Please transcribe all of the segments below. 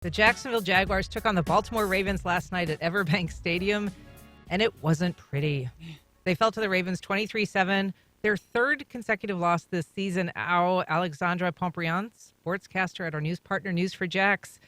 The Jacksonville Jaguars took on the Baltimore Ravens last night at Everbank Stadium, and it wasn't pretty. They fell to the Ravens 23-7, their third consecutive loss this season. Alessandra Pontrbriand, sportscaster at our news partner, News4Jax.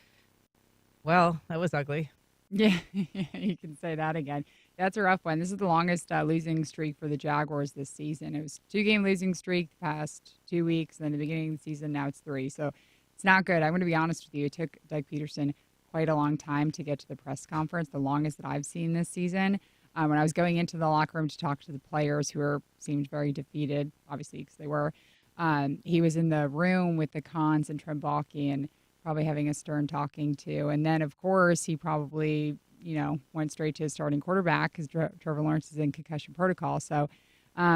Well, that was ugly. Yeah, you can say that again. That's a rough one. This is the longest losing streak for the Jaguars this season. It was a 2-game losing streak the past 2 weeks, and then the beginning of the season, now it's 3. So it's not good. I'm going to be honest with you. It took Doug Peterson quite a long time to get to the press conference, the longest that I've seen this season. When I was going into the locker room to talk to the players who seemed very defeated, obviously, because they were, he was in the room with the Cons and Trembaki and probably having a stern talking to. And then, of course, he probably, went straight to his starting quarterback because Trevor Lawrence is in concussion protocol. So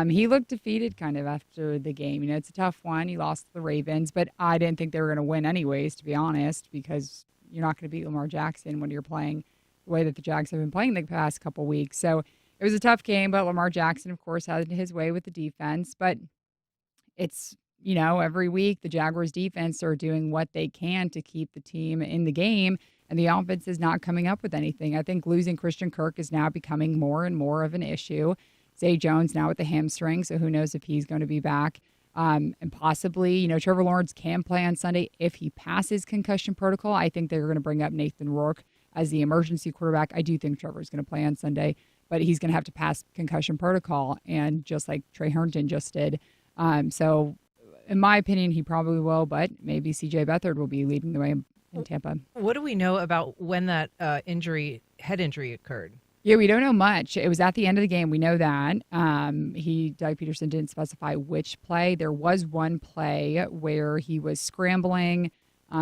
he looked defeated kind of after the game. It's a tough one. He lost to the Ravens, but I didn't think they were going to win anyways, to be honest, because you're not going to beat Lamar Jackson when you're playing the way that the Jags have been playing the past couple weeks. So it was a tough game, but Lamar Jackson, of course, had his way with the defense. But it's, every week the Jaguars defense are doing what they can to keep the team in the game, and the offense is not coming up with anything. I think losing Christian Kirk is now becoming more and more of an issue. Zay Jones now with the hamstring, so who knows if he's going to be back. And possibly, Trevor Lawrence can play on Sunday if he passes concussion protocol. I think they're going to bring up Nathan Rourke as the emergency quarterback. I do think Trevor's going to play on Sunday, but he's going to have to pass concussion protocol, and just like Trey Herndon just did. So in my opinion, he probably will, but maybe C.J. Beathard will be leading the way in Tampa. What do we know about when that head injury occurred? Yeah, we don't know much. It was at the end of the game. We know that. Doug Peterson didn't specify which play. There was one play where he was scrambling,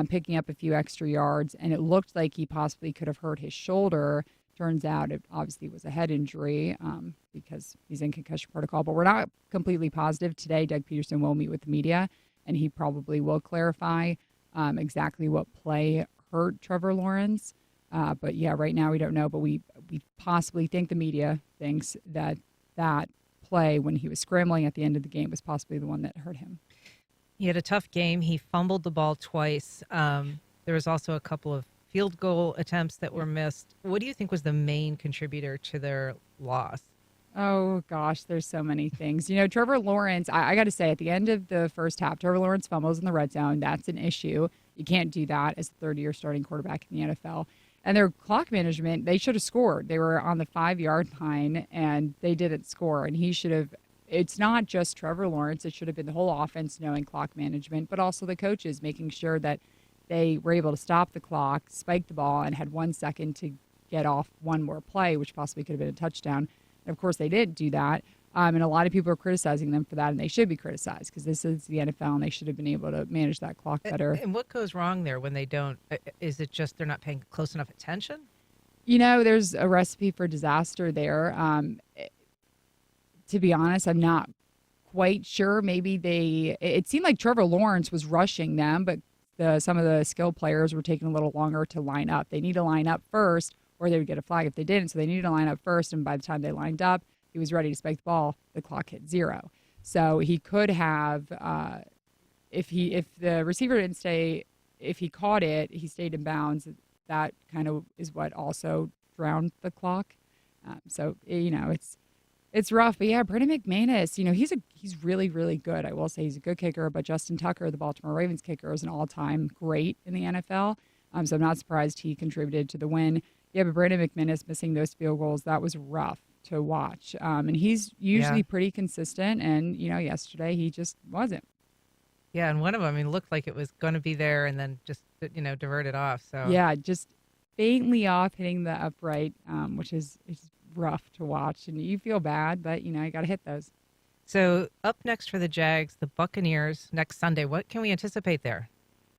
picking up a few extra yards, and it looked like he possibly could have hurt his shoulder. Turns out it obviously was a head injury because he's in concussion protocol. But we're not completely positive. Today, Doug Peterson will meet with the media, and he probably will clarify exactly what play hurt Trevor Lawrence. But yeah, right now we don't know, but we possibly think the media thinks that play when he was scrambling at the end of the game was possibly the one that hurt him. He had a tough game. He fumbled the ball twice. There was also a couple of field goal attempts that were missed. What do you think was the main contributor to their loss? Oh, gosh, there's so many things. Trevor Lawrence, I got to say, at the end of the first half, Trevor Lawrence fumbles in the red zone. That's an issue. You can't do that as a third-year starting quarterback in the NFL. And their clock management, they should have scored. They were on the 5-yard line, and they didn't score. And he should have – it's not just Trevor Lawrence. It should have been the whole offense knowing clock management, but also the coaches making sure that they were able to stop the clock, spike the ball, and had 1 second to get off one more play, which possibly could have been a touchdown. And, of course, they didn't do that. And a lot of people are criticizing them for that, and they should be criticized because this is the NFL, and they should have been able to manage that clock better. And what goes wrong there when they don't? Is it just they're not paying close enough attention? There's a recipe for disaster there. To be honest, I'm not quite sure. Maybe it seemed like Trevor Lawrence was rushing them, but some of the skill players were taking a little longer to line up. They need to line up first, or they would get a flag if they didn't. So they needed to line up first, and by the time they lined up, he was ready to spike the ball. The clock hit 0. So he could have, if the receiver didn't stay, if he caught it, he stayed in bounds. That kind of is what also drowned the clock. So it's rough. But yeah, Brandon McManus, he's really, really good. I will say he's a good kicker. But Justin Tucker, the Baltimore Ravens kicker, is an all-time great in the NFL. So I'm not surprised he contributed to the win. Yeah, but Brandon McManus missing those field goals, that was rough to watch. And he's usually pretty consistent. And, yesterday he just wasn't. Yeah, and one of them, looked like it was going to be there and then just, diverted off. So yeah, just faintly off hitting the upright, which is rough to watch. And you feel bad, but, you got to hit those. So up next for the Jags, the Buccaneers next Sunday. What can we anticipate there?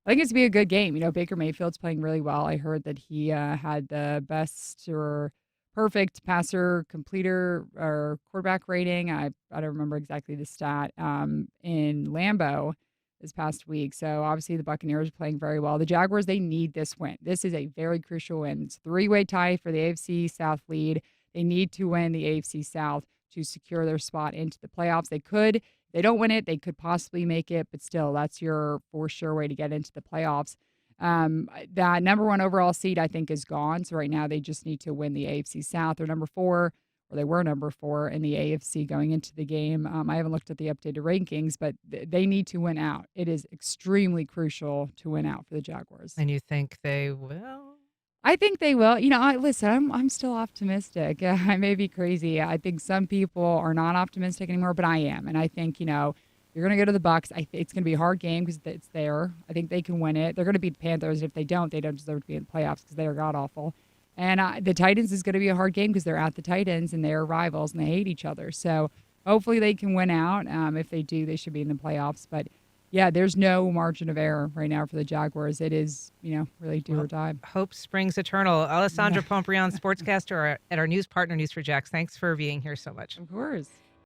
I think it's going to be a good game. Baker Mayfield's playing really well. I heard that he had the best or perfect passer, completer, or quarterback rating. I don't remember exactly the stat in Lambeau this past week. So obviously the Buccaneers are playing very well. The Jaguars, they need this win. This is a very crucial win. It's a 3-way tie for the AFC South lead. They need to win the AFC South to secure their spot into the playoffs. They don't win it, they could possibly make it, but still, that's your for sure way to get into the playoffs. That number one overall seed, I think, is gone. So right now they just need to win the AFC South. They're number 4, or they were number 4 in the AFC going into the game. I haven't looked at the updated rankings, but they need to win out. It is extremely crucial to win out for the Jaguars. And you think they will? I think they will. Listen, I'm still optimistic. I may be crazy. I think some people are not optimistic anymore, but I am. And I think, you're going to go to the Bucs. It's going to be a hard game because it's there. I think they can win it. They're going to beat the Panthers. If they don't deserve to be in the playoffs because they are god-awful. And the Titans is going to be a hard game because they're at the Titans and they're rivals and they hate each other. So hopefully they can win out. If they do, they should be in the playoffs. But yeah, there's no margin of error right now for the Jaguars. It is, really do or die. Hope springs eternal. Alessandra Pontrbriand, sportscaster at our news partner, News4Jax. Thanks for being here so much. Of course.